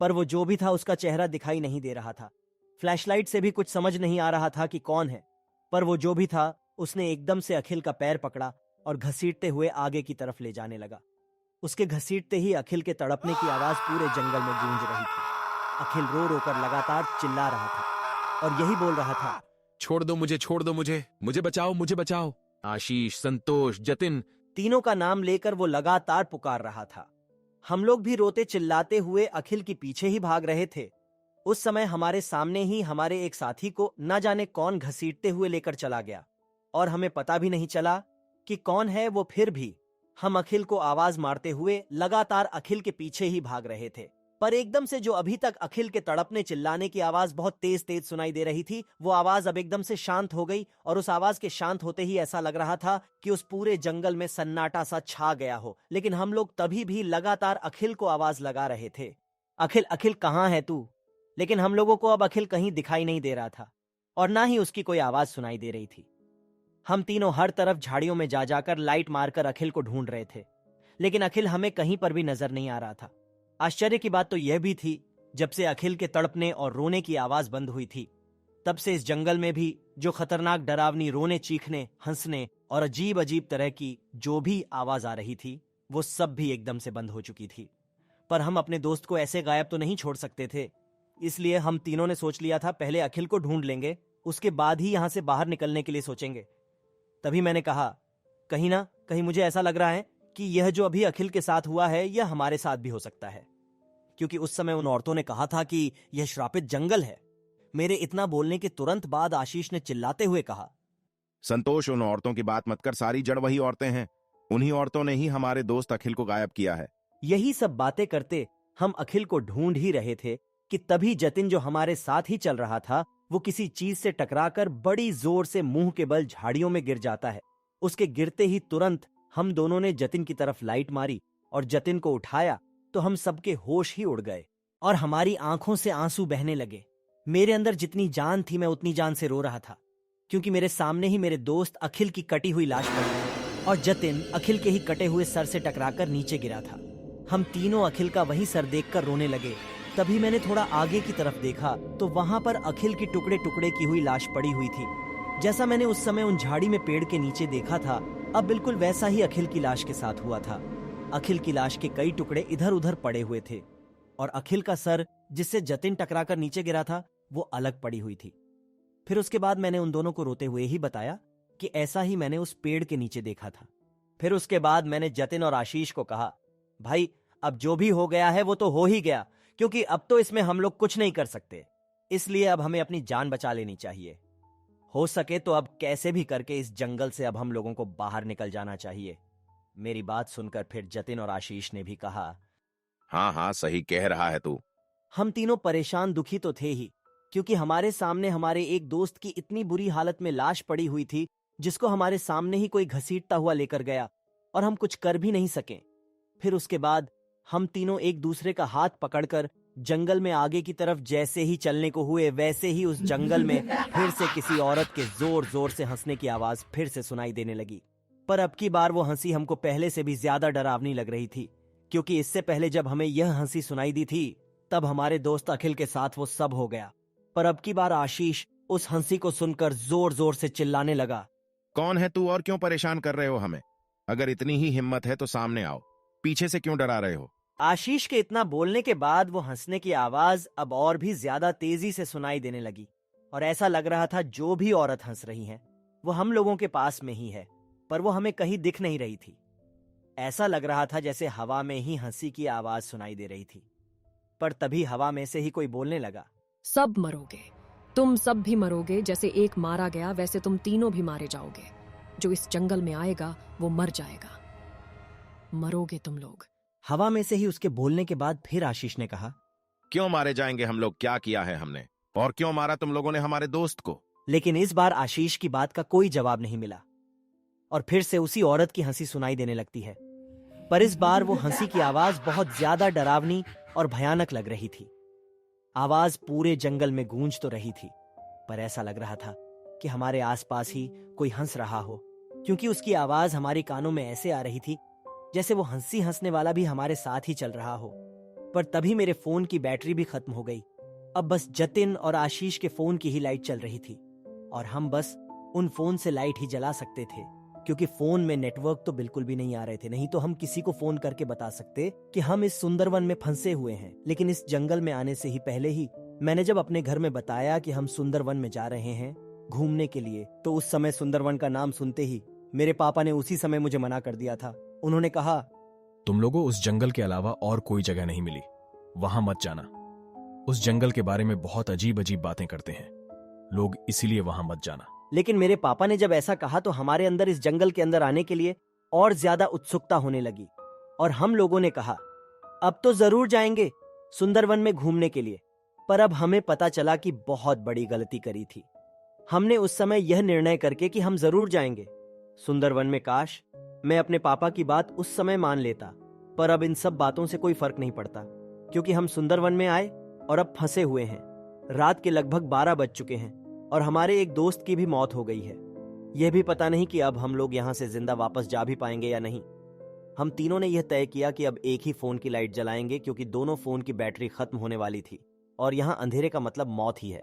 पर वो जो भी था उसका चेहरा दिखाई नहीं दे रहा था। फ्लैशलाइट से भी कुछ समझ नहीं आ रहा था कि कौन है, पर वो जो भी था उसने एकदम से अखिल का पैर पकड़ा और घसीटते हुए आगे की तरफ ले जाने लगा। उसके घसीटते ही अखिल के तड़पने की आवाज पूरे जंगल में गूंज रही थी। अखिल रो रो कर लगातार चिल्ला रहा था और यही बोल रहा था, छोड़ दो मुझे, छोड़ दो मुझे, मुझे बचाओ, मुझे बचाओ। आशीष, संतोष, जतिन। तीनों का नाम लेकर वो लगातार पुकार रहा था। हम लोग भी रोते चिल्लाते हुए अखिल के पीछे ही भाग रहे थे। उस समय हमारे सामने ही हमारे एक साथी को न जाने कौन घसीटते हुए लेकर चला गया और हमें पता भी नहीं चला कि कौन है वो। फिर भी हम अखिल को आवाज मारते हुए लगातार अखिल के पीछे ही भाग रहे थे। पर एकदम से जो अभी तक अखिल के तड़पने चिल्लाने की आवाज बहुत तेज तेज सुनाई दे रही थी, वो आवाज अब एकदम से शांत हो गई और उस आवाज के शांत होते ही ऐसा लग रहा था कि उस पूरे जंगल में सन्नाटा सा छा गया हो। लेकिन हम लोग तभी भी लगातार अखिल को आवाज लगा रहे थे, अखिल, अखिल कहाँ है तू? लेकिन हम लोगों को अब अखिल कहीं दिखाई नहीं दे रहा था और ना ही उसकी कोई आवाज सुनाई दे रही थी। हम तीनों हर तरफ झाड़ियों में जा जाकर लाइट मारकर अखिल को ढूंढ रहे थे, लेकिन अखिल हमें कहीं पर भी नजर नहीं आ रहा था। आश्चर्य की बात तो यह भी थी, जब से अखिल के तड़पने और रोने की आवाज बंद हुई थी, तब से इस जंगल में भी जो खतरनाक डरावनी रोने, चीखने, हंसने और अजीब अजीब तरह की जो भी आवाज आ रही थी, वो सब भी एकदम से बंद हो चुकी थी। पर हम अपने दोस्त को ऐसे गायब तो नहीं छोड़ सकते थे, इसलिए हम तीनों ने सोच लिया था पहले अखिल को ढूंढ लेंगे, उसके बाद ही यहां से बाहर निकलने के लिए सोचेंगे। तभी मैंने कहा, कहीं ना कहीं मुझे ऐसा लग रहा है कि यह जो अभी अखिल के साथ हुआ है यह हमारे साथ भी हो सकता है, क्योंकि उस समय उन औरतों ने कहा था कि यह श्रापित जंगल है। मेरे इतना बोलने के तुरंत बाद आशीष ने चिल्लाते हुए कहा, संतोष, उन औरतों की बात मत कर, सारी जड़ वही औरतें हैं। उन्हीं औरतों ने ही हमारे दोस्त अखिल को गायब किया है। यही सब बातें करते हम अखिल को ढूंढ ही रहे थे कि तभी जतिन, जो हमारे साथ ही चल रहा था, वो किसी चीज से टकराकर बड़ी जोर से मुंह के बल झाड़ियों में गिर जाता है। उसके गिरते ही तुरंत हम दोनों ने जतिन की तरफ लाइट मारी और जतिन को उठाया तो हम सबके होश ही उड़ गए और हमारी आंखों से आंसू बहने लगे। मेरे अंदर जितनी जान थी मैं उतनी जान से रो रहा था, क्योंकि मेरे सामने ही मेरे दोस्त अखिल की कटी हुई लाश पड़ी थी और जतिन अखिल के ही कटे हुए सर से टकराकर नीचे गिरा था। हम तीनों अखिल का वही सर देखकर रोने लगे। तभी मैंने थोड़ा आगे की तरफ देखा तो वहां पर अखिल की टुकड़े टुकड़े की हुई लाश पड़ी हुई थी। जैसा मैंने उस समय उन झाड़ी में पेड़ के नीचे देखा था, अब बिल्कुल वैसा ही अखिल की लाश के साथ हुआ था। अखिल की लाश के कई टुकड़े इधर उधर पड़े हुए थे और अखिल का सर, जिससे जतिन टकराकर नीचे गिरा था, वो अलग पड़ी हुई थी। फिर उसके बाद मैंने उन दोनों को रोते हुए ही बताया कि ऐसा ही मैंने उस पेड़ के नीचे देखा था। फिर उसके बाद मैंने जतिन और आशीष को कहा, भाई अब जो भी हो गया है वो तो हो ही गया, क्योंकि अब तो इसमें हम लोग कुछ नहीं कर सकते, इसलिए अब हमें अपनी जान बचा लेनी चाहिए। हो सके तो अब कैसे भी करके इस जंगल से अब हम लोगों को बाहर निकल जाना चाहिए। मेरी बात सुनकर फिर जतिन और आशीष ने भी कहा, हाँ हाँ, सही कह रहा है तू। हम तीनों परेशान दुखी तो थे ही, क्योंकि हमारे सामने हमारे एक दोस्त की इतनी बुरी हालत में लाश पड़ी हुई थी, जिसको हमारे सामने ही कोई घसीटता हुआ लेकर गया और हम कुछ कर भी नहीं सके। फिर उसके बाद हम तीनों एक दूसरे का हाथ पकड़कर जंगल में आगे की तरफ जैसे ही चलने को हुए, वैसे ही उस जंगल में फिर से किसी औरत के जोर जोर से हंसने की आवाज फिर से सुनाई देने लगी। पर अब की बार वो हंसी हमको पहले से भी ज्यादा डरावनी लग रही थी, क्योंकि इससे पहले जब हमें यह हंसी सुनाई दी थी तब हमारे दोस्त अखिल के साथ वो सब हो गया। पर अब की बार आशीष उस हंसी को सुनकर जोर जोर से चिल्लाने लगा, कौन है तू और क्यों परेशान कर रहे हो हमें? अगर इतनी ही हिम्मत है तो सामने आओ, पीछे से क्यों डरा रहे हो? आशीष के इतना बोलने के बाद वो हंसने की आवाज अब और भी ज्यादा तेजी से सुनाई देने लगी और ऐसा लग रहा था जो भी औरत हंस रही है वो हम लोगों के पास में ही है, पर वो हमें कहीं दिख नहीं रही थी। ऐसा लग रहा था जैसे हवा में ही हंसी की आवाज सुनाई दे रही थी। पर तभी हवा में से ही कोई बोलने लगा, सब मरोगे, तुम सब भी मरोगे। जैसे एक मारा गया वैसे तुम तीनों भी मारे जाओगे। जो इस जंगल में आएगा वो मर जाएगा, मरोगे तुम लोग। हवा में से ही उसके बोलने के बाद फिर आशीष ने कहा, क्यों मारे जाएंगे हम लोग? क्या किया है हमने? और क्यों मारा तुम लोगों ने हमारे दोस्त को? लेकिन इस बार आशीष की बात का कोई जवाब नहीं मिला और फिर से उसी औरत की हंसी सुनाई देने लगती है। पर इस बार वो हंसी की आवाज बहुत ज्यादा डरावनी और भयानक लग रही थी। आवाज पूरे जंगल में गूंज तो रही थी, पर ऐसा लग रहा था कि हमारे आसपास ही कोई हंस रहा हो, क्योंकि उसकी आवाज हमारे कानों में ऐसे आ रही थी जैसे वो हंसी हंसने वाला भी हमारे साथ ही चल रहा हो। पर तभी मेरे फोन की बैटरी भी खत्म हो गई। अब बस जतिन और आशीष के फोन की ही लाइट चल रही थी और हम बस उन फोन से लाइट ही जला सकते थे, क्योंकि फोन में नेटवर्क तो बिल्कुल भी नहीं आ रहे थे। नहीं तो हम किसी को फोन करके बता सकते कि हम इस सुंदरवन में फंसे हुए हैं। लेकिन इस जंगल में आने से ही पहले ही मैंने जब अपने घर में बताया कि हम सुंदरवन में जा रहे हैं घूमने के लिए, तो उस समय सुंदरवन का नाम सुनते ही मेरे पापा ने उसी समय मुझे मना कर दिया था। उन्होंने कहा, तुम लोगों उस जंगल के अलावा और कोई जगह नहीं मिली, वहां मत जाना। उस जंगल के बारे में बहुत अजीब अजीब बातें करते हैं लोग, इसीलिए वहां मत जाना। लेकिन मेरे पापा ने जब ऐसा कहा तो हमारे अंदर इस जंगल के अंदर आने के लिए और ज्यादा उत्सुकता होने लगी और हम लोगों ने कहा, अब तो जरूर जाएंगे सुंदरवन में घूमने के लिए। पर अब हमें पता चला कि बहुत बड़ी गलती करी थी। हमने उस समय यह निर्णय करके कि हम जरूर जाएंगे सुंदरवन में। काश मैं अपने पापा की बात उस समय मान लेता, पर अब इन सब बातों से कोई फर्क नहीं पड़ता, क्योंकि हम सुंदरवन में आए और अब फंसे हुए हैं। रात के लगभग 12 बज चुके हैं और हमारे एक दोस्त की भी मौत हो गई है। यह भी पता नहीं कि अब हम लोग यहां से जिंदा वापस जा भी पाएंगे या नहीं। हम तीनों ने यह तय किया कि अब एक ही फोन की लाइट जलाएंगे, क्योंकि दोनों फोन की बैटरी खत्म होने वाली थी और यहां अंधेरे का मतलब मौत ही है।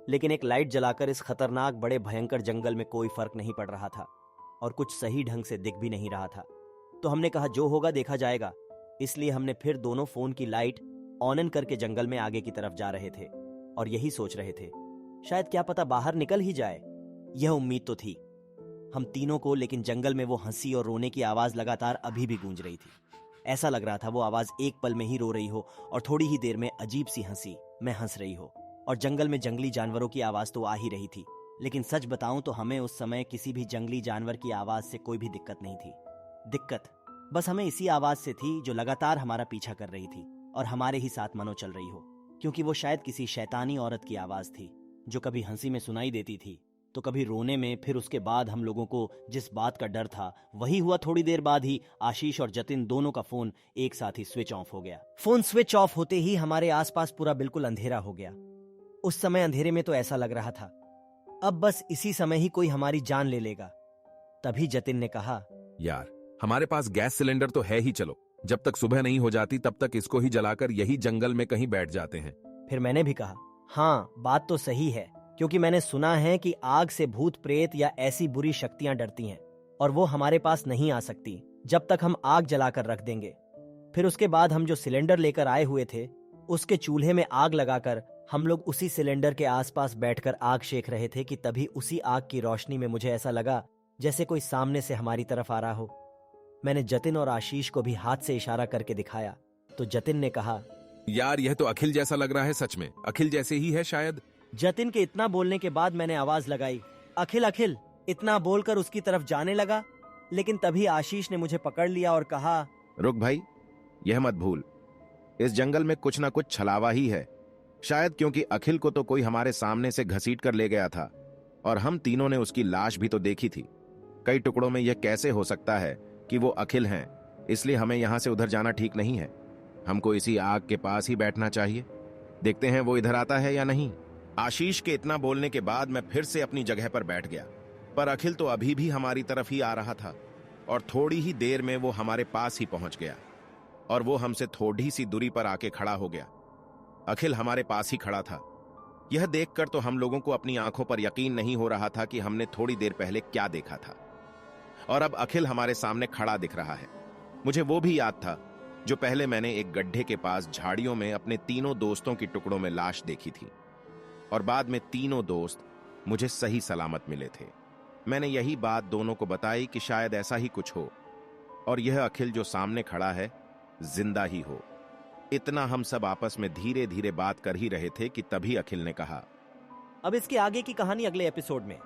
लेकिन एक लाइट जलाकर इस खतरनाक बड़े भयंकर जंगल में कोई फर्क नहीं पड़ रहा था और कुछ सही ढंग से दिख भी नहीं रहा था। तो हमने कहा जो होगा देखा जाएगा। इसलिए हमने फिर दोनों फोन की लाइट ऑन करके जंगल में आगे की तरफ जा रहे थे और यही सोच रहे थे, शायद क्या पता बाहर निकल ही जाए। यह उम्मीद तो थी हम तीनों को, लेकिन जंगल में वो हंसी और रोने की आवाज लगातार अभी भी गूंज रही थी। ऐसा लग रहा था वो आवाज एक पल में ही रो रही हो और थोड़ी ही देर में अजीब सी हंसी में हंस रही हो। और जंगल में जंगली जानवरों की आवाज तो आ ही रही थी। लेकिन सच बताऊं तो हमें उस समय किसी भी जंगली जानवर की आवाज से कोई भी दिक्कत नहीं थी। दिक्कत बस हमें इसी आवाज से थी जो लगातार हमारा पीछा कर रही थी और हमारे ही साथ मनो चल रही हो, क्योंकि वो शायद किसी शैतानी औरत की आवाज थी जो कभी हंसी में सुनाई देती थी तो कभी रोने में। फिर उसके बाद हम लोगों को जिस बात का डर था वही हुआ। थोड़ी देर बाद ही आशीष और जतिन दोनों का फोन एक साथ ही स्विच ऑफ हो गया। फोन स्विच ऑफ होते ही हमारे आसपास पूरा बिल्कुल अंधेरा हो गया। उस समय अंधेरे में तो ऐसा लग रहा था अब बस इसी समय ही कोई हमारी जान ले लेगा। तभी जतिन ने कहा, यार हमारे पास गैस सिलेंडर तो है ही, चलो जब तक सुबह नहीं हो जाती तब तक इसको ही जलाकर यही जंगल में कहीं बैठ जाते हैं। फिर मैंने भी कहा, हाँ बात तो सही है, क्योंकि मैंने सुना है कि आग से भूत प्रेत या ऐसी बुरी शक्तियां डरती हैं और वो हमारे पास नहीं आ सकती जब तक हम आग जलाकर रख देंगे। फिर उसके बाद हम जो सिलेंडर लेकर आए हुए थे उसके चूल्हे में आग लगाकर हम लोग उसी सिलेंडर के आसपास बैठकर आग सेक रहे थे कि तभी उसी आग की रोशनी में मुझे ऐसा लगा जैसे कोई सामने से हमारी तरफ आ रहा हो। मैंने जतिन और आशीष को भी हाथ से इशारा करके दिखाया तो जतिन ने कहा, यार यह तो अखिल जैसा लग रहा है, सच में अखिल जैसे ही है शायद। जतिन के इतना बोलने के बाद मैंने आवाज लगाई, अखिल अखिल। इतना बोलकर उसकी तरफ जाने लगा, लेकिन तभी आशीष ने मुझे पकड़ लिया और कहा, रुक भाई, यह मत भूल, इस जंगल में कुछ ना कुछ छलावा ही है। शायद क्योंकि अखिल को तो कोई हमारे सामने से घसीट कर ले गया था और हम तीनों ने उसकी लाश भी तो देखी थी। कई टुकड़ों में यह कैसे हो सकता है कि वो अखिल हैं, इसलिए हमें यहां से उधर जाना ठीक नहीं है। हमको इसी आग के पास ही बैठना चाहिए। देखते हैं वो इधर आता है या नहीं। आशीष के इतना बोलने के बाद मैं फिर से अपनी जगह पर बैठ गया, पर अखिल तो अभी भी हमारी तरफ ही आ रहा था और थोड़ी ही देर में वो हमारे पास ही पहुंच गया और वो हमसे थोड़ी सी दूरी पर आके खड़ा हो गया। अखिल हमारे पास ही खड़ा था। यह देखकर तो हम लोगों को अपनी आंखों पर यकीन नहीं हो रहा था कि हमने थोड़ी देर पहले क्या देखा था और अब अखिल हमारे सामने खड़ा दिख रहा है। मुझे वो भी याद था जो पहले मैंने एक गड्ढे के पास झाड़ियों में अपने तीनों दोस्तों की टुकड़ों में लाश देखी थी और बाद में तीनों दोस्त मुझे सही सलामत मिले थे। मैंने यही बात दोनों को बताई कि शायद ऐसा ही कुछ हो और यह अखिल जो सामने खड़ा है जिंदा ही हो। इतना हम सब आपस में धीरे धीरे बात कर ही रहे थे कि तभी अखिल ने कहा, अब इसके आगे की कहानी अगले एपिसोड में।